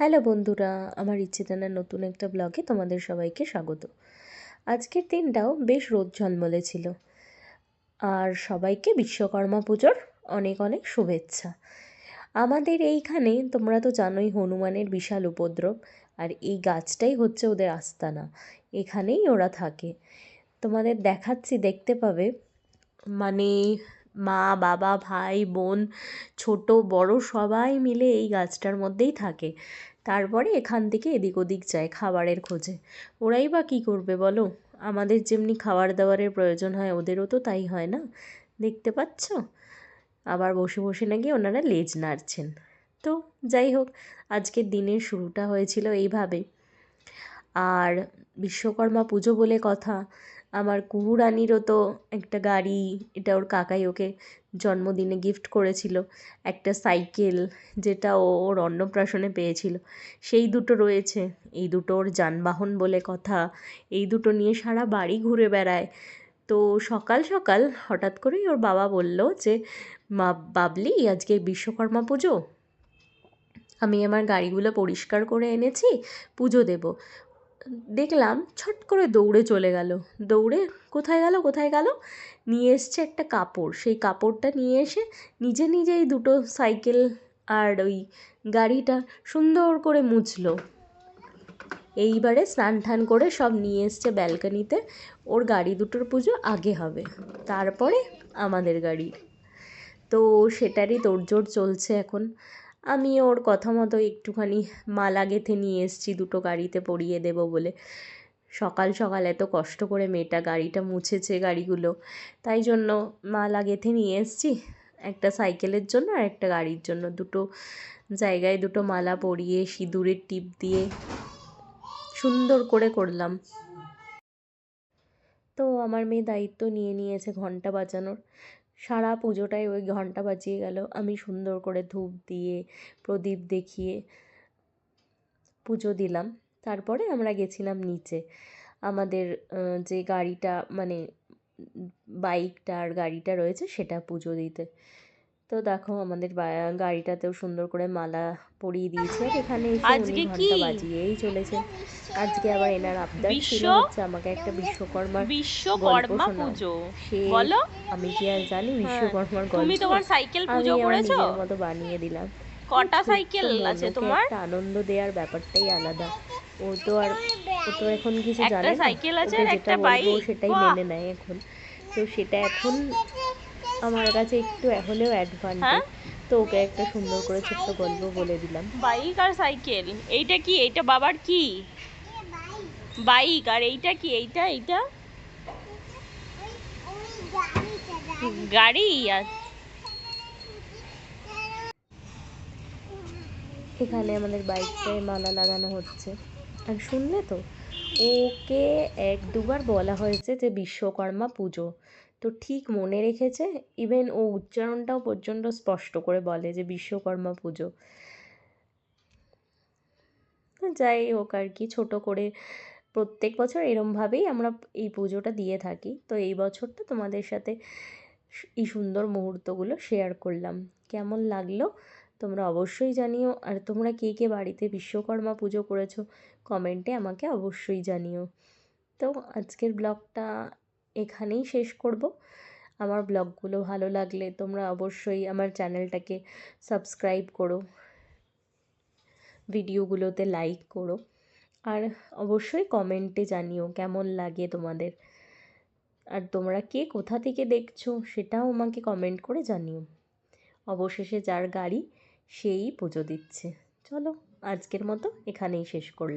Hello বন্ধুরা, আমার ইচ্ছেটানার নতুন একটা ব্লগে তোমাদের সবাইকে স্বাগত। আজকের দিনটাও বেশ রোদ ঝলমলে ছিল, আর সবাইকে বিশ্বকর্মা পুজোর অনেক অনেক শুভেচ্ছা। আমাদের এইখানে তোমরা তো জানোই হনুমানের বিশাল উপদ্রব, আর এই গাছটাই হচ্ছে ওদের আস্তানা, এখানেই ওরা থাকে। তোমাদের দেখাচ্ছি, দেখতে পাবে। মানে মা, বাবা, ভাই, বোন, ছোট বড় সবাই মিলে এই গাছটার মধ্যেই থাকে। তারপরে এখান থেকে এদিক ওদিক যায় খাবারের খোঁজে। ওরাই বা কী করবে বলো? আমাদের যেমনি খাবার দাবারের প্রয়োজন হয় ওদেরও তো তাই হয় না, দেখতে পাচ্ছ? আবার বসে বসে নাকি ওনারা লেজ নাড়ছেন। তো যাই হোক, আজকের দিনের শুরুটা হয়েছিল এইভাবে। আর বিশ্বকর্মা পুজো বলে কথা, আমার কুহু রানীরও তো একটা গাড়ি, এটা ওর কাকাই ওকে জন্মদিনে গিফট করেছিল, একটা সাইকেল, যেটা ও ওর অন্নপ্রাশনে পেয়েছিল, সেই দুটো রয়েছে। এই দুটো ওর যানবাহন বলে কথা, এই দুটো নিয়ে সারা বাড়ি ঘুরে বেড়ায়। তো সকাল সকাল হঠাৎ করেই ওর বাবা বলল যে, মা বাবলি, আজকে বিশ্বকর্মা পুজো, আমি আমার গাড়িগুলো পরিষ্কার করে এনেছি, পুজো দেব। দেখলাম ছট করে দৌড়ে চলে গেল। দৌড়ে কোথায় গেল, নিয়ে এসছে একটা কাপড়। সেই কাপড়টা নিয়ে এসে নিজে নিজেই দুটো সাইকেল আর ওই গাড়িটা সুন্দর করে মুছলো। এইবারে স্নান টান করে সব নিয়ে এসছে ব্যালকনিতে। ওর গাড়ি দুটোর পুজো আগে হবে, তারপরে আমাদের গাড়ি। তো সেটারই তোড়জোড় চলছে এখন। আমি ওর কথা মতো একটুখানি মালা গেঁথে নিয়ে এসেছি দুটো গাড়িতে পরিয়ে দেব বলে। সকাল সকাল এত কষ্ট করে মেয়েটা গাড়িটা মুছেছে, গাড়িগুলো, তাই জন্য মালা গেঁথে নিয়ে এসেছি, একটা সাইকেলের জন্য আর একটা গাড়ির জন্য। দুটো জায়গায় দুটো মালা পরিয়ে সিঁদুরের টিপ দিয়ে সুন্দর করে করলাম। তো আমার মেয়ে দায়িত্ব নিয়ে নিয়েছে ঘন্টা বাজানোর। সারা পুজোটাই ওই ঘন্টা বাজিয়ে গেল। আমি সুন্দর করে ধূপ দিয়ে প্রদীপ দেখিয়ে পুজো দিলাম। তারপরে আমরা গেছিলাম নিচে আমাদের যে গাড়িটা, মানে বাইকটা আর গাড়িটা রয়েছে, সেটা পুজো দিতে। তো দেখো আমাদের গাড়িটাতেও সুন্দর করে মালা পরিয়ে দিয়েছি। আর এখানে এসে উনি ঘন্টা বাজিয়েই চলেছেন। আজকে আবার এনার আবদার ছিল হচ্ছে আমাকে একটা বিশ্বকর্মার গল্প শোনাও। সে আমি কি আর জানি বিশ্বকর্মার গল্প? আমি আমার নিজের মতো বানিয়ে দিলাম। কটা সাইকেল আছে তোমার? একটা আনন্দ দেওয়ার ব্যাপারটাই আলাদা। ও তো এখন কিছু জানে না, ওকে যেটা বলবো সেটাই মেনে নেয় এখন। তো সেটা এখন আমার কাছে একটু হলেও অ্যাডভান্টেজ। তো ওকে একটা সুন্দর করে ছোট্ট গল্প বলে দিলাম। বাইক আর সাইকেল, এইটা কি? এইটা বাবার কি? বাইক। আর এইটা কি? এইটা গাড়ি। আর এখানে আমাদের বাইকটায় মালা লাগানো হচ্ছে। আর শুনলে তো, ওকে এক দুবার বলা হয়েছে যে বিশ্বকর্মা পুজো, তো ঠিক মনে রেখেছে। ইভেন ও উচ্চারণটাও পর্যন্ত স্পষ্ট করে বলে যে বিশ্বকর্মা পুজো। যাই হোক আর কি, ছোট করে প্রত্যেক বছর এরমভাবেই আমরা এই পুজোটা দিয়ে থাকি। তো এই বছরটা তোমাদের সাথে এই সুন্দর মুহূর্তগুলো শেয়ার করলাম। কেমন লাগলো তোমরা অবশ্যই জানিও। আর তোমরা কে কে বাড়িতে বিশ্বকর্মা পুজো করেছো কমেন্টে আমাকে অবশ্যই জানিও। তো আজকের ব্লগটা এখানেই শেষ করব। আমার ব্লগগুলো ভালো লাগলে তোমরা অবশ্যই আমার চ্যানেলটাকে সাবস্ক্রাইব করো, ভিডিওগুলোতে লাইক করো, আর অবশ্যই কমেন্টে জানিও কেমন লাগে তোমাদের। আর তোমরা কে কোথা থেকে দেখছো সেটাও আমাকে কমেন্ট করে জানিও। অবশেষে যার গাড়ি সেই পুজো দিচ্ছে। চলো আজকের মতো এখানেই শেষ করলাম।